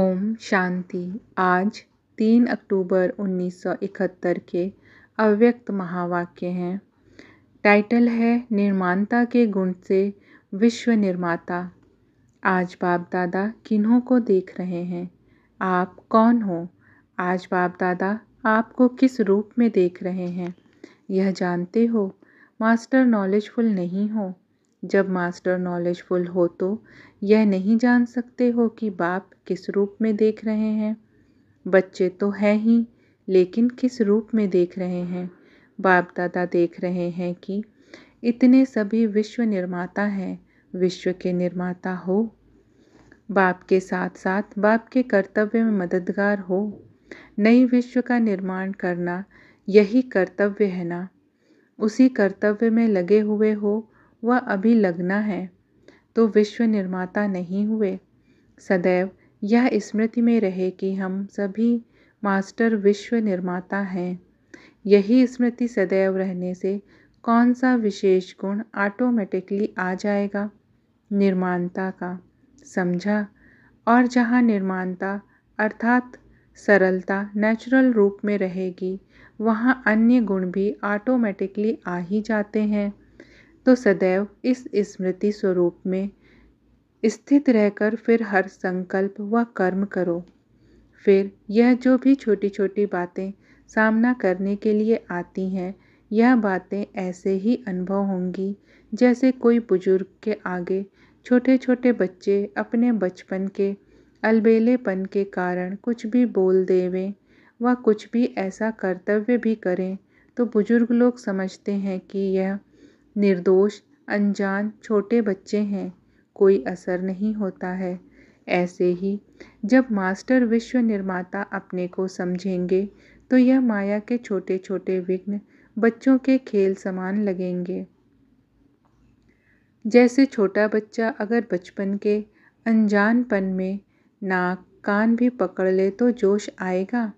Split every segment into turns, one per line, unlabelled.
ओम शांति। आज 3 अक्टूबर 1971 के अव्यक्त महावाक्य हैं। टाइटल है निर्माणता के गुण से विश्व निर्माता। आज बाप दादा किन्हों को देख रहे हैं? आप कौन हो? आज बाप दादा आपको किस रूप में देख रहे हैं? यह जानते हो? मास्टर नॉलेजफुल नहीं हो। जब मास्टर नॉलेजफुल हो तो यह नहीं जान सकते हो कि बाप किस रूप में देख रहे हैं। बच्चे तो हैं ही, लेकिन किस रूप में देख रहे हैं? बाप दादा देख रहे हैं कि इतने सभी विश्व निर्माता हैं, विश्व के निर्माता हो। बाप के साथ साथ बाप के कर्तव्य में मददगार हो। नई विश्व का निर्माण करना यही कर्तव्य है ना? उसी कर्तव्य में लगे हुए हो, वह अभी लगना है तो विश्व निर्माता नहीं हुए। सदैव यह स्मृति में रहे कि हम सभी मास्टर विश्व निर्माता हैं। यही स्मृति सदैव रहने से कौन सा विशेष गुण ऑटोमेटिकली आ जाएगा? निर्माणता का। समझा? और जहाँ निर्माणता अर्थात सरलता नेचुरल रूप में रहेगी, वहाँ अन्य गुण भी ऑटोमेटिकली आ ही जाते हैं। तो सदैव इस स्मृति स्वरूप में स्थित रहकर फिर हर संकल्प व कर्म करो। फिर यह जो भी छोटी छोटी बातें सामना करने के लिए आती हैं, यह बातें ऐसे ही अनुभव होंगी जैसे कोई बुजुर्ग के आगे छोटे छोटे बच्चे अपने बचपन के अलबेलेपन के कारण कुछ भी बोल देवें व कुछ भी ऐसा कर्तव्य भी करें तो बुजुर्ग लोग समझते हैं कि यह निर्दोष अनजान छोटे बच्चे हैं, कोई असर नहीं होता है। ऐसे ही जब मास्टर विश्व निर्माता अपने को समझेंगे तो यह माया के छोटे छोटे विघ्न बच्चों के खेल समान लगेंगे। जैसे छोटा बच्चा अगर बचपन के अनजानपन में नाक कान भी पकड़ ले तो जोश आएगा,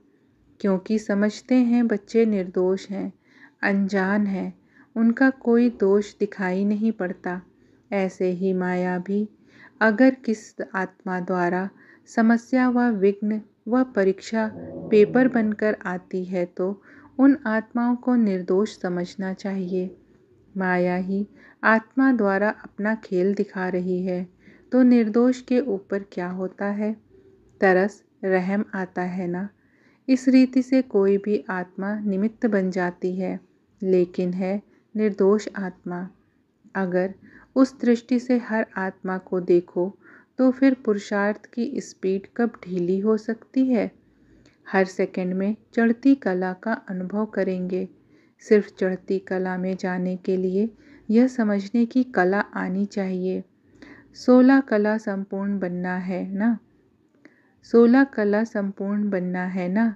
क्योंकि समझते हैं बच्चे निर्दोष हैं, अनजान हैं, उनका कोई दोष दिखाई नहीं पड़ता। ऐसे ही माया भी अगर किस आत्मा द्वारा समस्या व विघ्न व परीक्षा पेपर बनकर आती है तो उन आत्माओं को निर्दोष समझना चाहिए। माया ही आत्मा द्वारा अपना खेल दिखा रही है, तो निर्दोष के ऊपर क्या होता है? तरस रहम आता है ना? इस रीति से कोई भी आत्मा निमित्त बन जाती है, लेकिन है निर्दोष आत्मा। अगर उस दृष्टि से हर आत्मा को देखो तो फिर पुरुषार्थ की स्पीड कब ढीली हो सकती है? हर सेकंड में चढ़ती कला का अनुभव करेंगे। सिर्फ चढ़ती कला में जाने के लिए यह समझने की कला आनी चाहिए। 16 कला संपूर्ण बनना है ना? 16 कला संपूर्ण बनना है ना?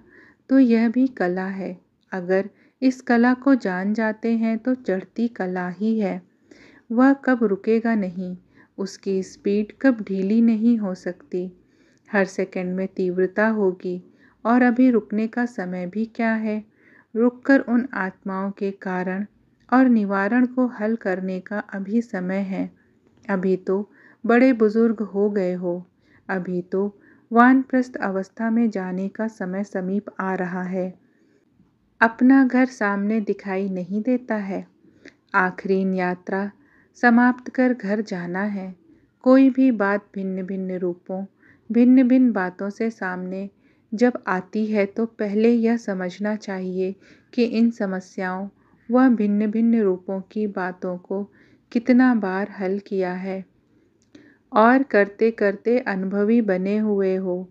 तो यह भी कला है। अगर इस कला को जान जाते हैं तो चढ़ती कला ही है। वह कब रुकेगा नहीं, उसकी स्पीड कब ढीली नहीं हो सकती। हर सेकंड में तीव्रता होगी। और अभी रुकने का समय भी क्या है? रुककर उन आत्माओं के कारण और निवारण को हल करने का अभी समय है। अभी तो बड़े बुजुर्ग हो गए हो, अभी तो वानप्रस्थ अवस्था में जाने का समय समीप आ रहा है। अपना घर सामने दिखाई नहीं देता है। आखिरी यात्रा समाप्त कर घर जाना है। कोई भी बात भिन्न भिन्न रूपों भिन्न भिन्न बातों से सामने जब आती है तो पहले यह समझना चाहिए कि इन समस्याओं व भिन्न भिन्न रूपों की बातों को कितना बार हल किया है और करते करते अनुभवी बने हुए हो।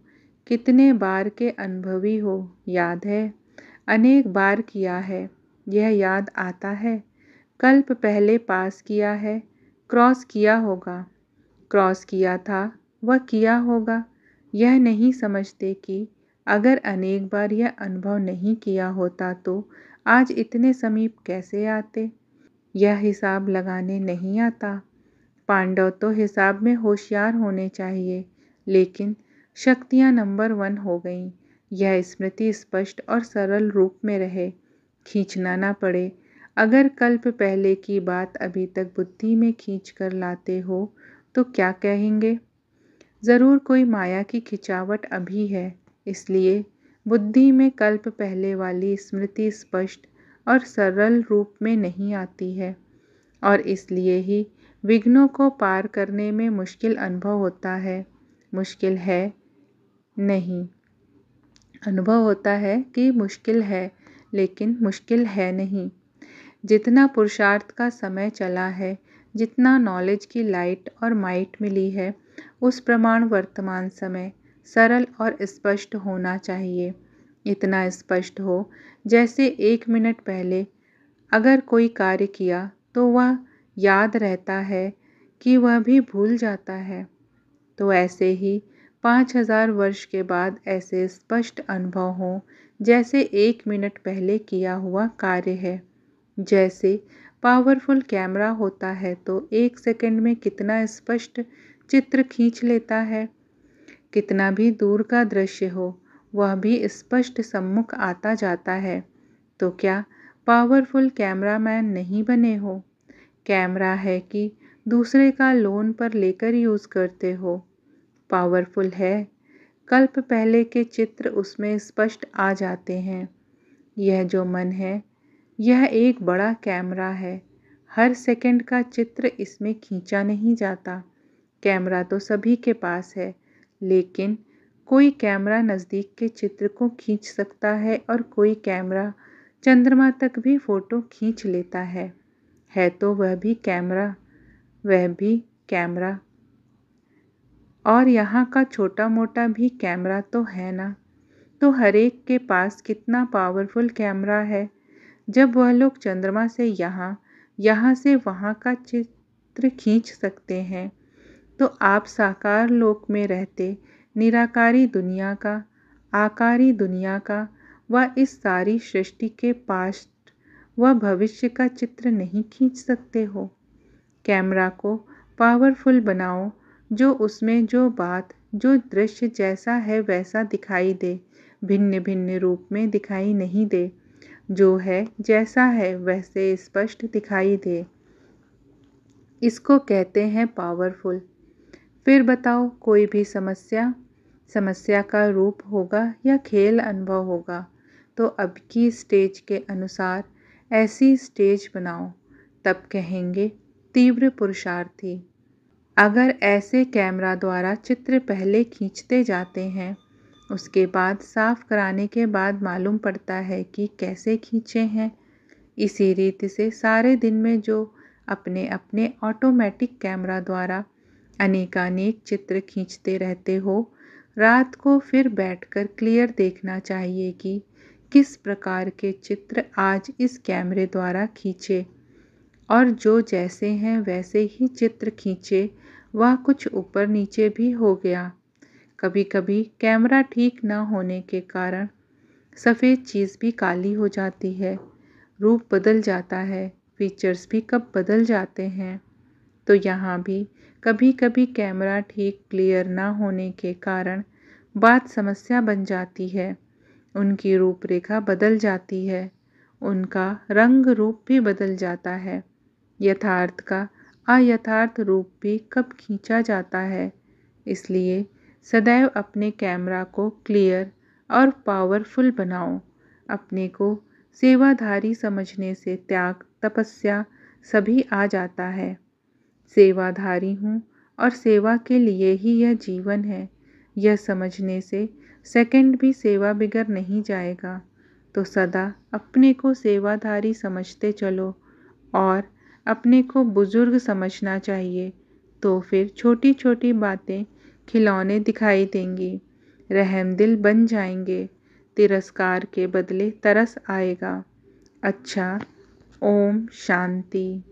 कितने बार के अनुभवी हो, याद है? अनेक बार किया है, यह याद आता है। कल्प पहले पास किया है, क्रॉस किया होगा, क्रॉस किया था वह किया होगा। यह नहीं समझते कि अगर अनेक बार यह अनुभव नहीं किया होता तो आज इतने समीप कैसे आते? यह हिसाब लगाने नहीं आता। पांडव तो हिसाब में होशियार होने चाहिए, लेकिन शक्तियाँ नंबर 1 हो गईं। यह स्मृति स्पष्ट और सरल रूप में रहे, खींचना ना पड़े। अगर कल्प पहले की बात अभी तक बुद्धि में खींच कर लाते हो तो क्या कहेंगे? ज़रूर कोई माया की खिंचावट अभी है, इसलिए बुद्धि में कल्प पहले वाली स्मृति स्पष्ट और सरल रूप में नहीं आती है, और इसलिए ही विघ्नों को पार करने में मुश्किल अनुभव होता है। मुश्किल है नहीं, अनुभव होता है कि मुश्किल है, लेकिन मुश्किल है नहीं। जितना पुरुषार्थ का समय चला है, जितना नॉलेज की लाइट और माइट मिली है, उस प्रमाण वर्तमान समय सरल और स्पष्ट होना चाहिए। इतना स्पष्ट हो जैसे 1 मिनट पहले अगर कोई कार्य किया तो वह याद रहता है कि वह भी भूल जाता है। तो ऐसे ही 5000 वर्ष के बाद ऐसे स्पष्ट अनुभव हों जैसे 1 मिनट पहले किया हुआ कार्य है। जैसे पावरफुल कैमरा होता है तो 1 सेकंड में कितना स्पष्ट चित्र खींच लेता है। कितना भी दूर का दृश्य हो, वह भी स्पष्ट सम्मुख आता जाता है। तो क्या पावरफुल कैमरामैन नहीं बने हो? कैमरा है कि दूसरे का लोन पर लेकर यूज़ करते हो। पावरफुल है, कल्प पहले के चित्र उसमें स्पष्ट आ जाते हैं। यह जो मन है, यह एक बड़ा कैमरा है। हर सेकंड का चित्र इसमें खींचा नहीं जाता। कैमरा तो सभी के पास है, लेकिन कोई कैमरा नज़दीक के चित्र को खींच सकता है और कोई कैमरा चंद्रमा तक भी फ़ोटो खींच लेता है तो वह भी कैमरा, वह भी कैमरा। और यहाँ का छोटा मोटा भी कैमरा तो है ना। तो हर एक के पास कितना पावरफुल कैमरा है। जब वह लोग चंद्रमा से यहाँ से वहाँ का चित्र खींच सकते हैं, तो आप साकार लोक में रहते निराकारी दुनिया का, आकारी दुनिया का व इस सारी सृष्टि के पास्ट व भविष्य का चित्र नहीं खींच सकते हो। कैमरा को पावरफुल बनाओ, जो उसमें जो बात, जो दृश्य जैसा है वैसा दिखाई दे, भिन्न भिन्न रूप में दिखाई नहीं दे। जो है जैसा है वैसे स्पष्ट दिखाई दे। इसको कहते हैं पावरफुल। फिर बताओ, कोई भी समस्या का रूप होगा या खेल अनुभव होगा, तो अब की स्टेज के अनुसार ऐसी स्टेज बनाओ, तब कहेंगे तीव्र पुरुषार्थी। अगर ऐसे कैमरा द्वारा चित्र पहले खींचते जाते हैं, उसके बाद साफ कराने के बाद मालूम पड़ता है कि कैसे खींचे हैं। इसी रीति से सारे दिन में जो अपने अपने ऑटोमेटिक कैमरा द्वारा अनेकानेक चित्र खींचते रहते हो, रात को फिर बैठकर क्लियर देखना चाहिए कि किस प्रकार के चित्र आज इस कैमरे द्वारा खींचे, और जो जैसे हैं वैसे ही चित्र खींचे, वह कुछ ऊपर नीचे भी हो गया। कभी कभी कैमरा ठीक न होने के कारण सफ़ेद चीज़ भी काली हो जाती है, रूप बदल जाता है, फीचर्स भी कब बदल जाते हैं। तो यहाँ भी कभी कभी कैमरा ठीक क्लियर ना होने के कारण बात समस्या बन जाती है। उनकी रूपरेखा बदल जाती है, उनका रंग रूप भी बदल जाता है। यथार्थ का अयथार्थ रूप भी कब खींचा जाता है। इसलिए सदैव अपने कैमरा को क्लियर और पावरफुल बनाओ। अपने को सेवाधारी समझने से त्याग, तपस्या सभी आ जाता है। सेवाधारी हूँ और सेवा के लिए ही यह जीवन है, यह समझने से सेकंड भी सेवा बिगड़ नहीं जाएगा। तो सदा अपने को सेवाधारी समझते चलो और अपने को बुजुर्ग समझना चाहिए। तो फिर छोटी छोटी बातें खिलौने दिखाई देंगी, रहमदिल बन जाएंगे, तिरस्कार के बदले तरस आएगा। अच्छा, ओम शांति।